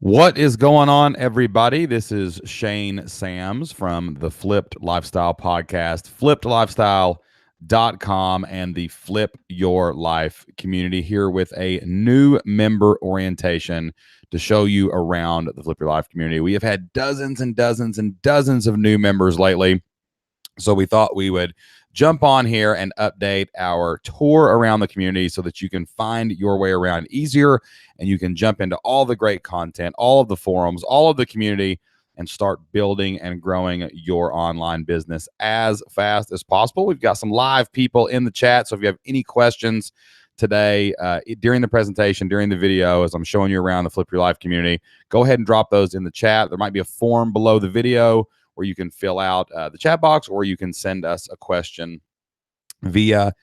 What is going on, everybody? This is Shane Sams from the Flipped Lifestyle Podcast, flippedlifestyle.com, and the Flip Your Life community here with a new member orientation to show you around the Flip Your Life community. We have had dozens and dozens and dozens of new members lately. So we thought we would jump on here and update our tour around the community so that you can find your way around easier and you can jump into all the great content, all of the forums, all of the community, and start building and growing your online business as fast as possible. We've got some live people in the chat. So if you have any questions today, during the presentation, during the video, as I'm showing you around the Flip Your Life community, go ahead and drop those in the chat. There might be a form below the video where you can fill out the chat box, or you can send us a question via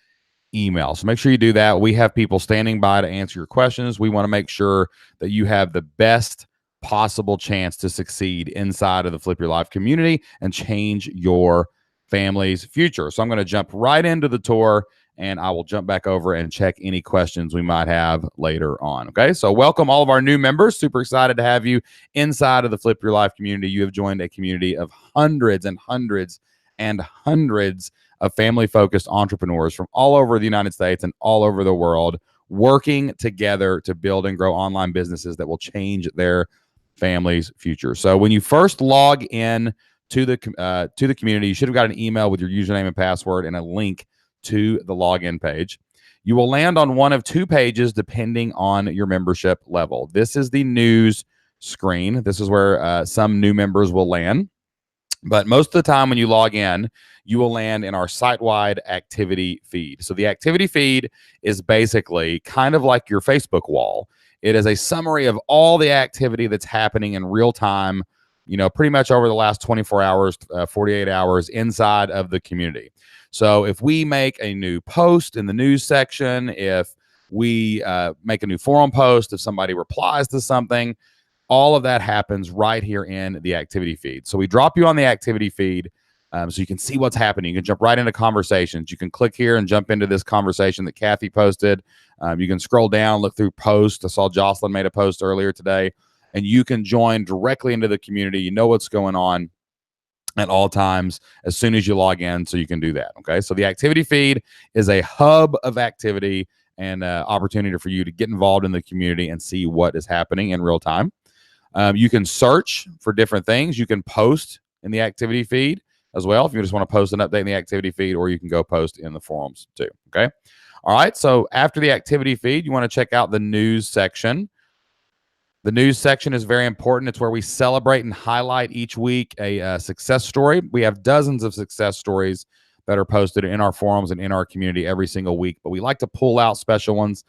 email. So make sure you do that. We have people standing by to answer your questions. We want to make sure that you have the best possible chance to succeed inside of the Flip Your Life community and change your family's future. So I'm going to jump right into the tour, and I will jump back over and check any questions we might have later on. Okay, so welcome all of our new members. Super excited to have you inside of the Flip Your Life community. You have joined a community of hundreds and hundreds and hundreds of family-focused entrepreneurs from all over the United States and all over the world, working together to build and grow online businesses that will change their family's future. So when you first log in to the community, you should have got an email with your username and password and a link to the login page. You will land on one of two pages depending on your membership level. This is the news screen. This is where some new members will land. But most of the time when you log in, you will land in our site-wide activity feed. So the activity feed is basically kind of like your Facebook wall. It is a summary of all the activity that's happening in real time, pretty much over the last 24 hours, 48 hours inside of the community. So if we make a new post in the news section, if we make a new forum post, if somebody replies to something, all of that happens right here in the activity feed. So we drop you on the activity feed so you can see what's happening. You can jump right into conversations. You can click here and jump into this conversation that Kathy posted. You can scroll down, look through posts. I saw Jocelyn made a post earlier today, and you can join directly into the community. You know what's going on at all times as soon as you log in, so you can do that. Okay, so the activity feed is a hub of activity and opportunity for you to get involved in the community and see what is happening in real time. You can search for different things. You can post in the activity feed as well if you just want to post an update in the activity feed, or you can go post in the forums too. Okay. All right. So after the activity feed, you want to check out the news section. The news section is very important. It's where we celebrate and highlight each week a success story. We have dozens of success stories that are posted in our forums and in our community every single week, but we like to pull out special ones,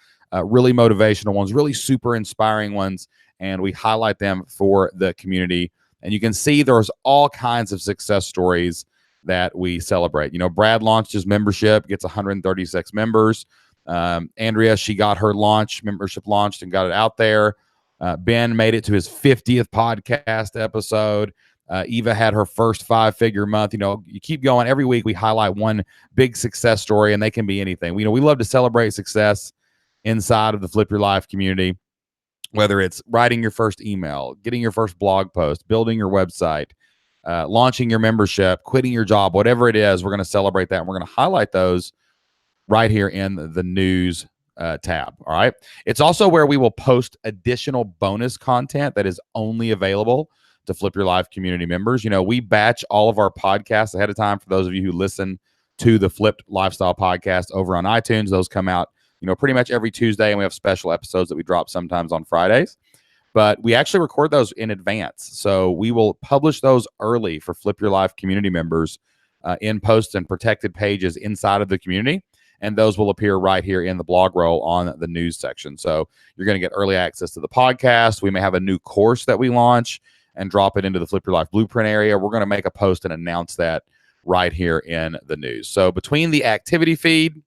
really motivational ones, really super inspiring ones, and we highlight them for the community. And you can see there's all kinds of success stories that we celebrate. Brad launched his membership, gets 136 members. Andrea, she got her membership launched and got it out there. Ben made it to his 50th podcast episode. Eva had her first 5-figure month. You keep going. Every week we highlight one big success story, and they can be anything. We love to celebrate success inside of the Flip Your Life community, whether it's writing your first email, getting your first blog post, building your website, launching your membership, quitting your job, whatever it is. We're going to celebrate that, and we're going to highlight those right here in the news tab. All right. It's also where we will post additional bonus content that is only available to Flip Your Life community members. We batch all of our podcasts ahead of time. For those of you who listen to the Flipped Lifestyle podcast over on iTunes, those come out, pretty much every Tuesday, and we have special episodes that we drop sometimes on Fridays. But we actually record those in advance. So we will publish those early for Flip Your Life community members in posts and protected pages inside of the community. And those will appear right here in the blog roll on the news section. So you're going to get early access to the podcast. We may have a new course that we launch and drop it into the Flip Your Life Blueprint area. We're going to make a post and announce that right here in the news. So between the activity feed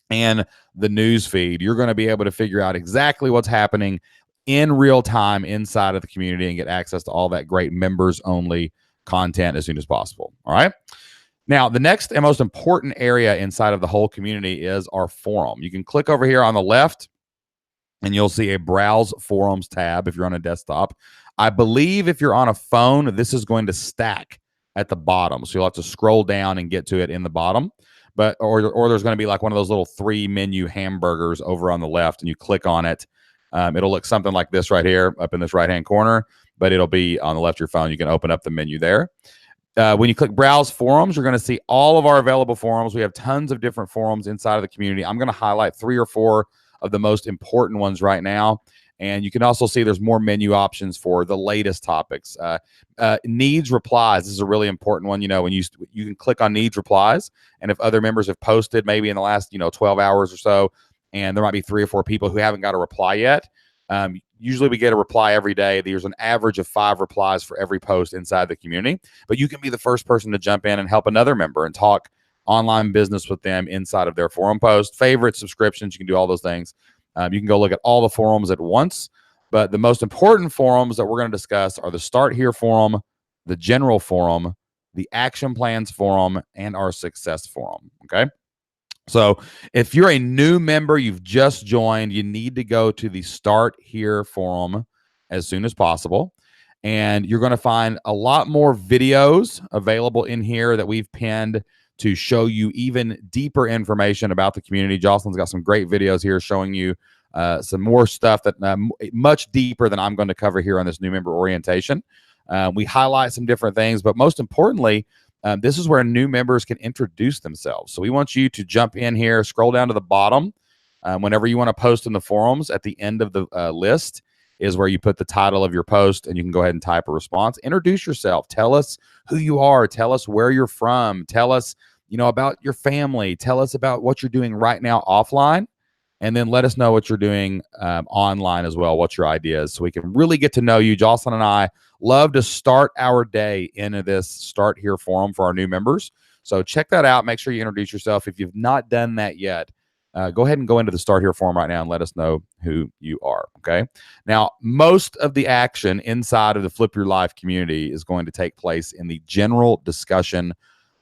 and the news feed, you're going to be able to figure out exactly what's happening in real time inside of the community and get access to all that great members only content as soon as possible. All right. Now, the next and most important area inside of the whole community is our forum. You can click over here on the left and you'll see a Browse Forums tab if you're on a desktop. I believe if you're on a phone, this is going to stack at the bottom. So you'll have to scroll down and get to it in the bottom. But or there's going to be like one of those little 3 menu hamburgers over on the left, and you click on it. It'll look something like this right here up in this right-hand corner, but it'll be on the left of your phone. You can open up the menu there. When you click Browse Forums, you're going to see all of our available forums. We have tons of different forums inside of the community. I'm going to highlight 3 or 4 of the most important ones right now. And you can also see there's more menu options for the latest topics. Needs replies. This is a really important one. You know, when you can click on needs replies, and if other members have posted maybe in the last 12 hours or so, and there might be 3 or 4 people who haven't got a reply yet. Usually we get a reply every day. There's an average of 5 replies for every post inside the community, but you can be the first person to jump in and help another member and talk online business with them inside of their forum post. Favorite subscriptions, you can do all those things. You can go look at all the forums at once, but the most important forums that we're going to discuss are the Start Here forum, the General forum, the Action Plans forum, and our Success forum. Okay. So if you're a new member, you've just joined, you need to go to the Start Here forum as soon as possible. And you're going to find a lot more videos available in here that we've pinned to show you even deeper information about the community. Jocelyn's got some great videos here showing you some more stuff that much deeper than I'm going to cover here on this new member orientation. We highlight some different things, but most importantly, this is where new members can introduce themselves. So we want you to jump in here, scroll down to the bottom. Whenever you want to post in the forums, at the end of the list is where you put the title of your post, and you can go ahead and type a response. Introduce yourself. Tell us who you are. Tell us where you're from. Tell us, about your family. Tell us about what you're doing right now offline. And then let us know what you're doing online as well. What's your ideas, so we can really get to know you. Jocelyn and I love to start our day into this Start Here forum for our new members. So check that out. Make sure you introduce yourself. If you've not done that yet, go ahead and go into the Start Here forum right now and let us know who you are. Okay. Now, most of the action inside of the Flip Your Life community is going to take place in the general discussion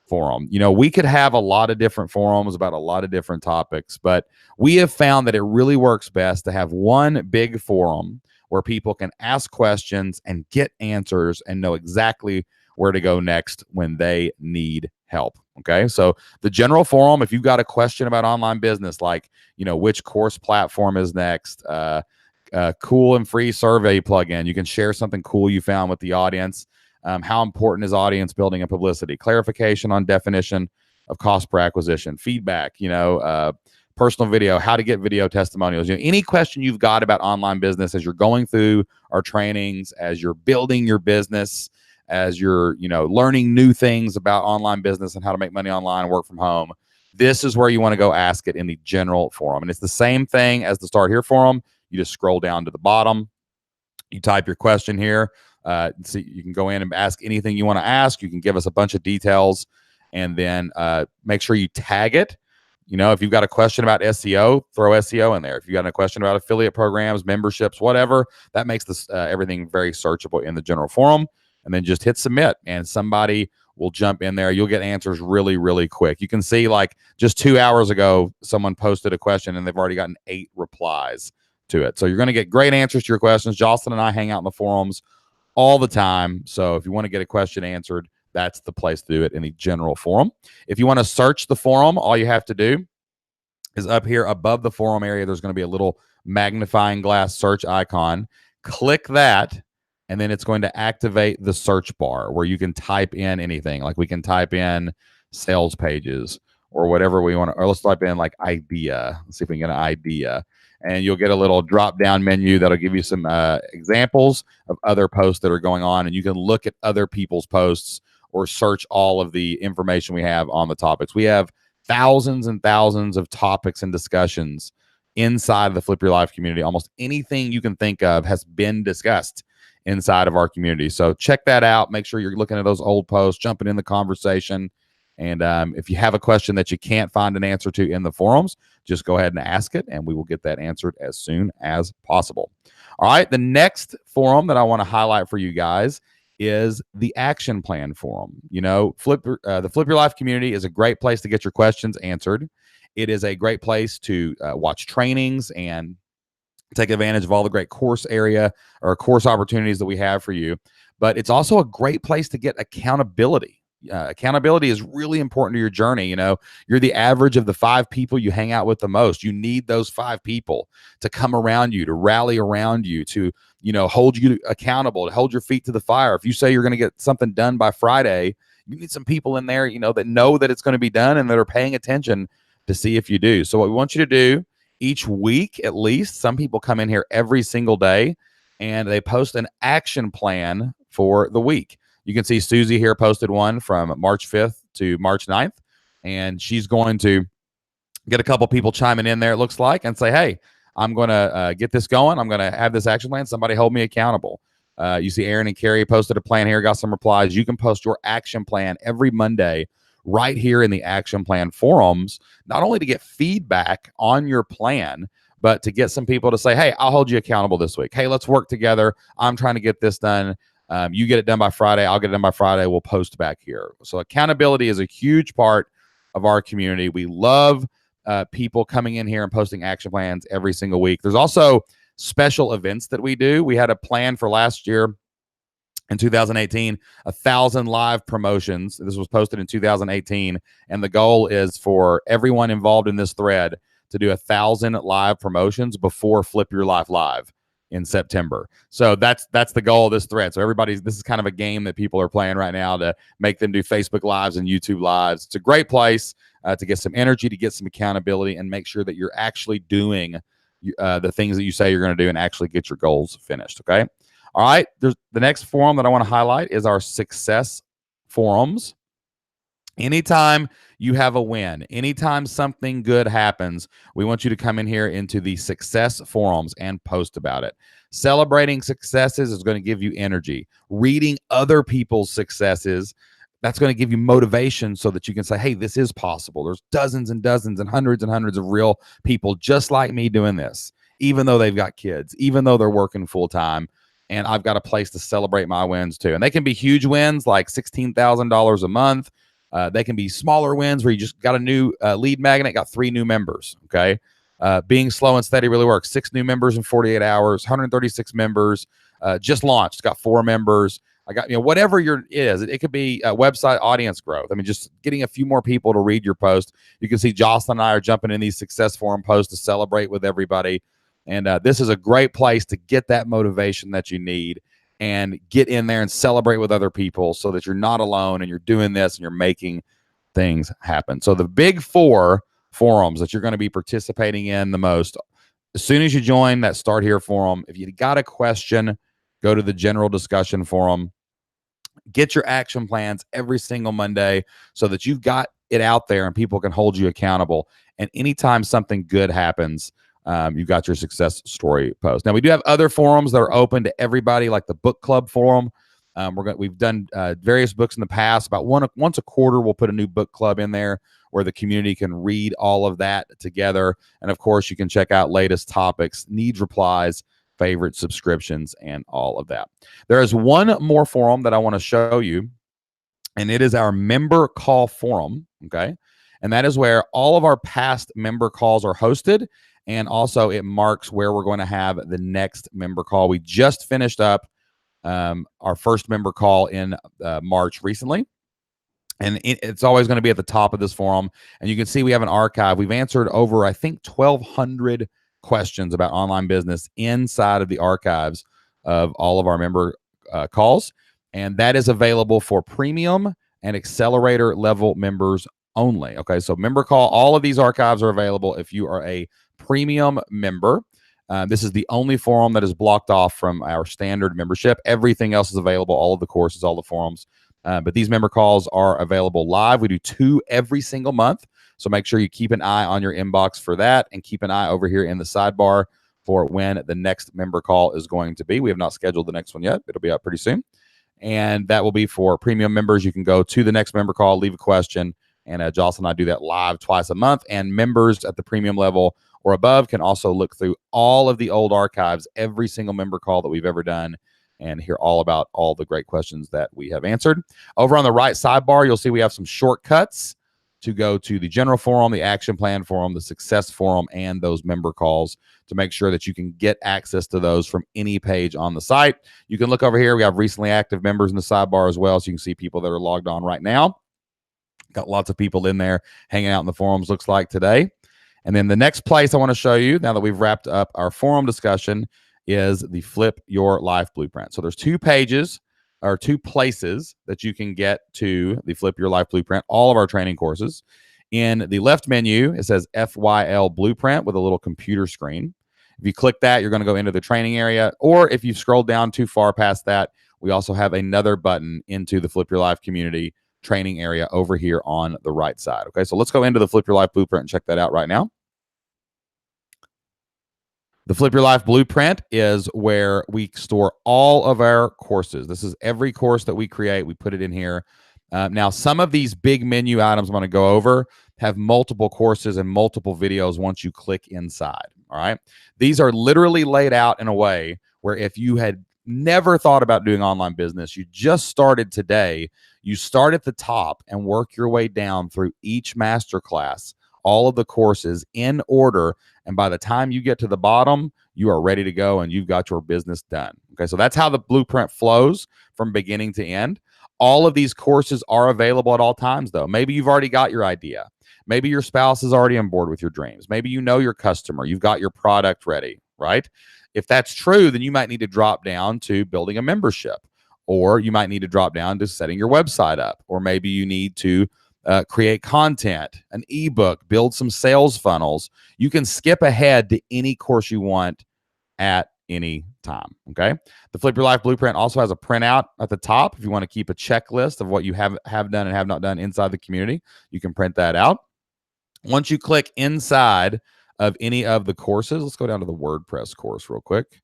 forum. We could have a lot of different forums about a lot of different topics, but we have found that it really works best to have one big forum where people can ask questions and get answers and know exactly where to go next when they need help. Okay. So the general forum, if you've got a question about online business, like, which course platform is next, cool and free survey plugin, you can share something cool you found with the audience. How important is audience building and publicity? Clarification on definition of cost per acquisition, feedback, personal video, how to get video testimonials. Any question you've got about online business as you're going through our trainings, as you're building your business, as you're, learning new things about online business and how to make money online and work from home, this is where you want to go ask it in the general forum. And it's the same thing as the Start Here forum. You just scroll down to the bottom. You type your question here. So you can go in and ask anything you want to ask. You can give us a bunch of details, and then make sure you tag it. If you've got a question about SEO, throw SEO in there. If you've got a question about affiliate programs, memberships, whatever, that makes this everything very searchable in the general forum. And then just hit submit, and somebody will jump in there. You'll get answers really, really quick. You can see, like, just 2 hours ago, someone posted a question and they've already gotten 8 replies to it. So you're going to get great answers to your questions. Jocelyn and I hang out in the forums all the time. So if you want to get a question answered, that's the place to do it, in the general forum. If you want to search the forum, all you have to do is up here above the forum area, there's going to be a little magnifying glass search icon. Click that, and then it's going to activate the search bar where you can type in anything. Like, we can type in sales pages or whatever we want to, or let's type in like idea. Let's see if we can get an idea. And you'll get a little drop-down menu that'll give you some examples of other posts that are going on. And you can look at other people's posts or search all of the information we have on the topics. We have thousands and thousands of topics and discussions inside of the Flip Your Life community. Almost anything you can think of has been discussed inside of our community. So check that out. Make sure you're looking at those old posts, jumping in the conversation. And if you have a question that you can't find an answer to in the forums, just go ahead and ask it, and we will get that answered as soon as possible. All right. The next forum that I want to highlight for you guys is the Action Plan forum. The Flip Your Life community is a great place to get your questions answered. It is a great place to watch trainings and take advantage of all the great course area or course opportunities that we have for you. But it's also a great place to get accountability. Accountability is really important to your journey. You're the average of the 5 people you hang out with the most. You need those 5 people to come around you, to rally around you, to hold you accountable, to hold your feet to the fire. If you say you're going to get something done by Friday, you need some people in there that know that it's going to be done and that are paying attention to see if you do. So what we want you to do each week, at least, some people come in here every single day and they post an action plan for the week. You can see Susie here posted one from March 5th to March 9th, and she's going to get a couple people chiming in there, it looks like, and say, hey, I'm going to get this going. I'm going to have this action plan. Somebody hold me accountable. You see Aaron and Carrie posted a plan here, got some replies. You can post your action plan every Monday right here in the action plan forums, not only to get feedback on your plan, but to get some people to say, hey, I'll hold you accountable this week. Hey, let's work together. I'm trying to get this done. You get it done by Friday. I'll get it done by Friday. We'll post back here. So accountability is a huge part of our community. We love people coming in here and posting action plans every single week. There's also special events that we do. We had a plan for last year in 2018, 1,000 live promotions. This was posted in 2018. And the goal is for everyone involved in this thread to do 1,000 live promotions before Flip Your Life Live in September. So that's the goal of this thread. So this is kind of a game that people are playing right now to make them do Facebook Lives and YouTube Lives. It's a great place to get some energy, to get some accountability, and make sure that you're actually doing the things that you say you're going to do and actually get your goals finished. Okay. All right. The next forum that I want to highlight is our success forums. Anytime you have a win, anytime something good happens, we want you to come in here into the success forums and post about it. Celebrating successes is going to give you energy. Reading other people's successes, that's going to give you motivation so that you can say, hey, this is possible. There's dozens and dozens and hundreds of real people just like me doing this, even though they've got kids, even though they're working full time. And I've got a place to celebrate my wins too. And they can be huge wins like $16,000 a month. They can be smaller wins where you just got a new lead magnet, got 3 new members. Okay. Being slow and steady really works. 6 new members in 48 hours, 136 members, just launched, got 4 members. I got, whatever it could be website audience growth. I mean, just getting a few more people to read your post. You can see Jocelyn and I are jumping in these success forum posts to celebrate with everybody. And this is a great place to get that motivation that you need and get in there and celebrate with other people so that you're not alone and you're doing this and you're making things happen. So the big 4 forums that you're going to be participating in the most, as soon as you join that Start Here forum, if you got a question, go to the general discussion forum. Get your action plans every single Monday so that you've got it out there and people can hold you accountable. And anytime something good happens, you've got your success story post. Now, we do have other forums that are open to everybody, like the book club forum. We've done various books in the past. About once a quarter, we'll put a new book club in there where the community can read all of that together. And of course, you can check out latest topics, needs replies, favorite subscriptions, and all of that. There is one more forum that I want to show you, and it is our member call forum. Okay. And that is where all of our past member calls are hosted. And also it marks where we're going to have the next member call. We just finished up our first member call in March recently. And it's always going to be at the top of this forum. And you can see we have an archive. We've answered over, I think, 1,200 questions about online business inside of the archives of all of our member calls. And that is available for premium and accelerator level members only. Okay, so member call, all of these archives are available if you are a premium member. This is the only forum that is blocked off from our standard membership. Everything else is available, all of the courses, all the forums. But these member calls are available live. We do 2 every single month. So make sure you keep an eye on your inbox for that and keep an eye over here in the sidebar for when the next member call is going to be. We have not scheduled the next one yet. It'll be up pretty soon. And that will be for premium members. You can go to the next member call, leave a question, and Jocelyn and I do that live twice a month. And members at the premium level or above can also look through all of the old archives, every single member call that we've ever done, and hear all about all the great questions that we have answered. Over on the right sidebar, you'll see we have some shortcuts to go to the general forum, the action plan forum, the success forum, and those member calls to make sure that you can get access to those from any page on the site. You can look over here. We have recently active members in the sidebar as well, so you can see people that are logged on right now. Got lots of people in there hanging out in the forums, looks like today. And then the next place I want to show you, now that we've wrapped up our forum discussion, is the Flip Your Life Blueprint. So there's two pages or two places that you can get to the Flip Your Life Blueprint, all of our training courses. In the left menu, it says FYL Blueprint with a little computer screen. If you click that, you're going to go into the training area. Or if you've scrolled down too far past that, we also have another button into the Flip Your Life community training area over here on the right side. Okay, so let's go into the Flip Your Life Blueprint and check that out right now. The Flip Your Life Blueprint is where we store all of our courses. This is every course that we create. We put it in here. Now, some of these big menu items I'm going to go over have multiple courses and multiple videos once you click inside. All right. These are literally laid out in a way where if you had never thought about doing online business, you just started today, you start at the top and work your way down through each masterclass, all of the courses in order. And by the time you get to the bottom, you are ready to go and you've got your business done. Okay, so that's how the blueprint flows from beginning to end. All of these courses are available at all times, though. Maybe you've already got your idea. Maybe your spouse is already on board with your dreams. Maybe you know your customer. You've got your product ready, right? If that's true, then you might need to drop down to building a membership, or you might need to drop down to setting your website up, or maybe you need to create content, an ebook, build some sales funnels. You can skip ahead to any course you want at any time. Okay. The Flip Your Life Blueprint also has a printout at the top. If you want to keep a checklist of what you have done and have not done inside the community, you can print that out. Once you click inside of any of the courses, let's go down to the WordPress course real quick.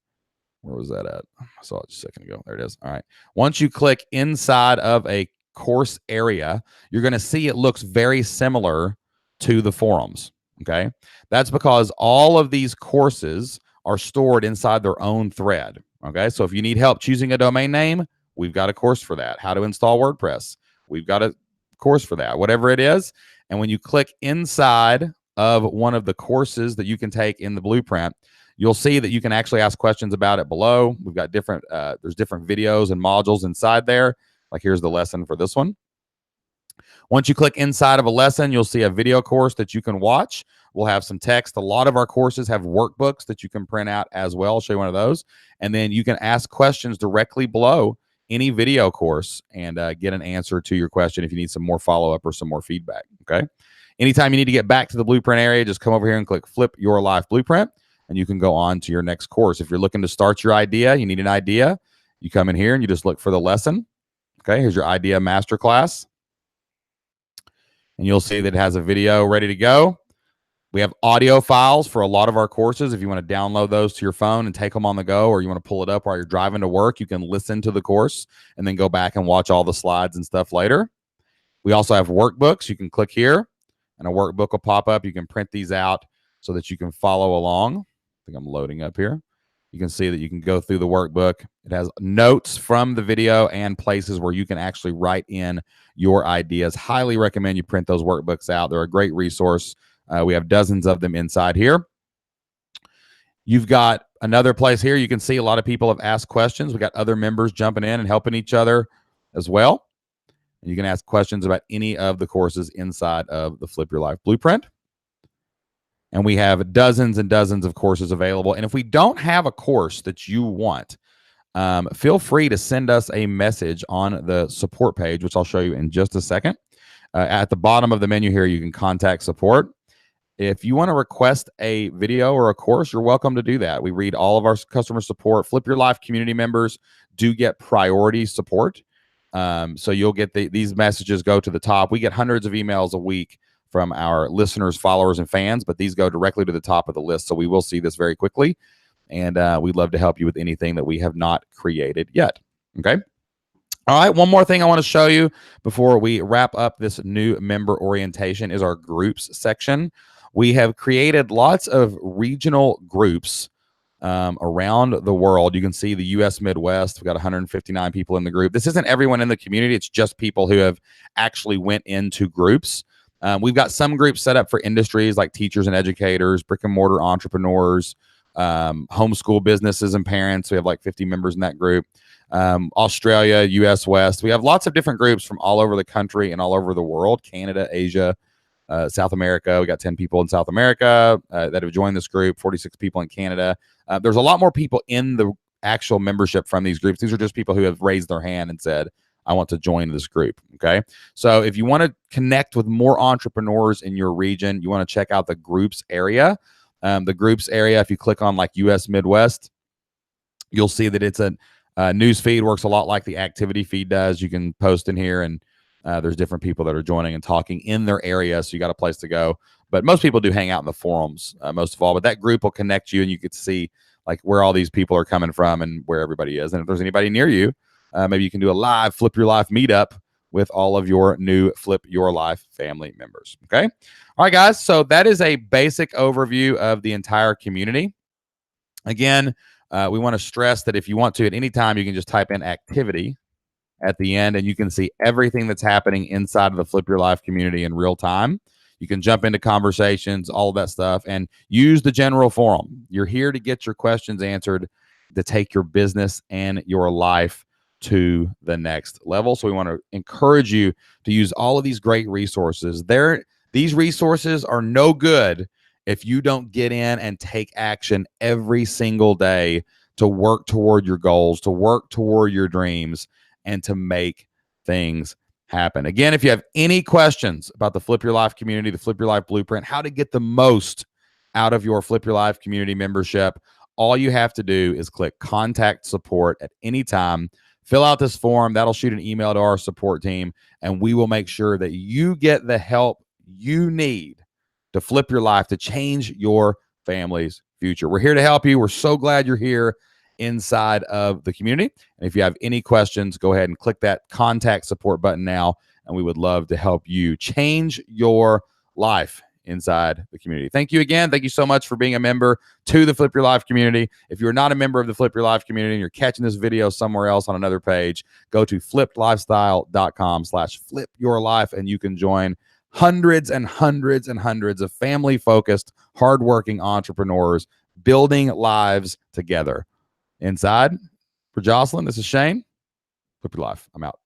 Where was that at? I saw it just a second ago. There it is. All right. Once you click inside of a course area, you're going to see it looks very similar to the forums. Okay. That's because all of these courses are stored inside their own thread. Okay. So if you need help choosing a domain name, we've got a course for that. How to install WordPress, we've got a course for that, whatever it is. And when you click inside of one of the courses that you can take in the blueprint, you'll see that you can actually ask questions about it below. We've got different, there's different videos and modules inside there. Like here's the lesson for this one. Once you click inside of a lesson, you'll see a video course that you can watch. We'll have some text. A lot of our courses have workbooks that you can print out as well. I'll show you one of those. And then you can ask questions directly below any video course and get an answer to your question if you need some more follow-up or some more feedback. Okay. Anytime you need to get back to the blueprint area, just come over here and click Flip Your Life Blueprint, and you can go on to your next course. If you're looking to start your idea, you need an idea, you come in here and you just look for the lesson. Okay, here's your idea masterclass. And you'll see that it has a video ready to go. We have audio files for a lot of our courses. If you want to download those to your phone and take them on the go, or you want to pull it up while you're driving to work, you can listen to the course and then go back and watch all the slides and stuff later. We also have workbooks. You can click here and a workbook will pop up. You can print these out so that you can follow along. I think I'm loading up here. You can see that you can go through the workbook. It has notes from the video and places where you can actually write in your ideas. Highly recommend you print those workbooks out. They're a great resource. We have dozens of them inside here. You've got another place here. You can see a lot of people have asked questions. We got other members jumping in and helping each other as well. You can ask questions about any of the courses inside of the Flip Your Life Blueprint. And we have dozens and dozens of courses available. And if we don't have a course that you want, feel free to send us a message on the support page, which I'll show you in just a second. At the bottom of the menu here, you can contact support. If you want to request a video or a course, you're welcome to do that. We read all of our customer support. Flip Your Life community members do get priority support. So you'll get these messages go to the top. We get hundreds of emails a week from our listeners, followers, and fans, but these go directly to the top of the list. So we will see this very quickly. And we'd love to help you with anything that we have not created yet. Okay. All right. One more thing I want to show you before we wrap up this new member orientation is our groups section. We have created lots of regional groups around the world. You can see the U.S. Midwest. We've got 159 people in the group. This isn't everyone in the community. It's just people who have actually went into groups. We've got some groups set up for industries like teachers and educators, brick and mortar entrepreneurs, homeschool businesses and parents. We have like 50 members in that group. Australia, US West. We have lots of different groups from all over the country and all over the world, Canada, Asia, South America. We got 10 people in South America that have joined this group, 46 people in Canada. There's a lot more people in the actual membership from these groups. These are just people who have raised their hand and said, I want to join this group. Okay. So if you want to connect with more entrepreneurs in your region, you want to check out the groups area. The groups area, if you click on like US Midwest, you'll see that it's a news feed, works a lot like the activity feed does. You can post in here, and there's different people that are joining and talking in their area, so you got a place to go. But most people do hang out in the forums most of all. But that group will connect you, and you get to see like where all these people are coming from and where everybody is. And if there's anybody near you, maybe you can do a live Flip Your Life meetup with all of your new Flip Your Life family members. Okay. All right, guys. So that is a basic overview of the entire community. Again, we want to stress that if you want to at any time, you can just type in activity at the end, and you can see everything that's happening inside of the Flip Your Life community in real time. You can jump into conversations, all of that stuff, and use the general forum. You're here to get your questions answered, to take your business and your life to the next level. So we want to encourage you to use all of these great resources. These resources are no good if you don't get in and take action every single day to work toward your goals, to work toward your dreams, and to make things happen. Again, if you have any questions about the Flip Your Life community, the Flip Your Life blueprint, how to get the most out of your Flip Your Life community membership, all you have to do is click contact support at any time. Fill out this form. That'll shoot an email to our support team, and we will make sure that you get the help you need to flip your life, to change your family's future. We're here to help you. We're so glad you're here inside of the community. And if you have any questions, go ahead and click that contact support button now, and we would love to help you change your life inside the community. Thank you again. Thank you so much for being a member to the Flip Your Life community. If you're not a member of the Flip Your Life community and you're catching this video somewhere else on another page, go to flippedlifestyle.com/flipyourlife, and you can join hundreds and hundreds and hundreds of family-focused, hardworking entrepreneurs building lives together. Inside, for Jocelyn, this is Shane. Flip Your Life. I'm out.